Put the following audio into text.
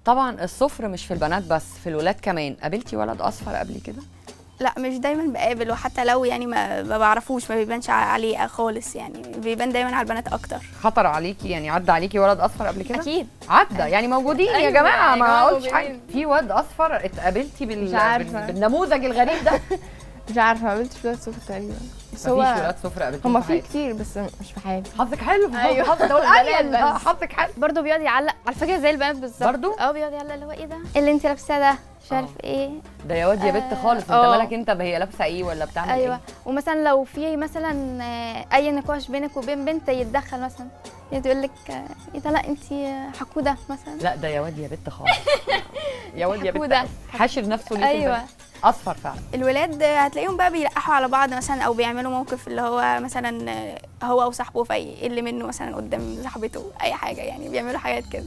طبعا الصفر مش في البنات بس، في الولاد كمان. قابلتي ولد اصفر قبل كده؟ لا مش دايما بقابل، وحتى لو يعني ما بعرفوش، ما بيبانش عليه خالص، يعني بيبان دايما على البنات اكتر. خطر عليكي يعني؟ عدى عليكي ولد اصفر قبل كده؟ اكيد عدى يعني، موجودين يا أيوة جماعه، يا ما جماعة قلتش حاجه. موجودين. في واد اصفر اتقابلتي مش عارفة. بالنموذج الغريب ده؟ مش عارفه، ما قابلتش ولاد صفر تقريبا، بس مفيش ولاد صفر قابلتيهم هما في في حياتك؟ كتير بس مش في حياتي. حظك حلو. أيوة. حظك البنات بس. حظك حلو. برضه بيقعد يعلق على فكره زي البنات بالظبط. برضه؟ بيقعد يعلق اللي هو ايه ده، إيه اللي انت لابساه ده، مش عارف ايه. ده يا واد يا بنت خالص، انت مالك انت هي لابسه ايه ولا بتعمل ايوه. ايه؟ ومثلا لو في مثلا اي نقاش بينك وبين بنت يتدخل مثلا، يقول لك ايه ده، لا انت حقوده مثلا. لا ده يا واد يا بنت خالص. يا واد يا حقودة. بنت، حاشر نفسه ليه في أيوة. البنات؟ اصفر فعلا. الولاد هتلاقيهم بقى بيلقحوا على بعض مثلا، او بيعملوا موقف اللي هو مثلا هو وصاحبه في اللي منه مثلا قدام صاحبته، اي حاجه يعني، بيعملوا حاجات كده.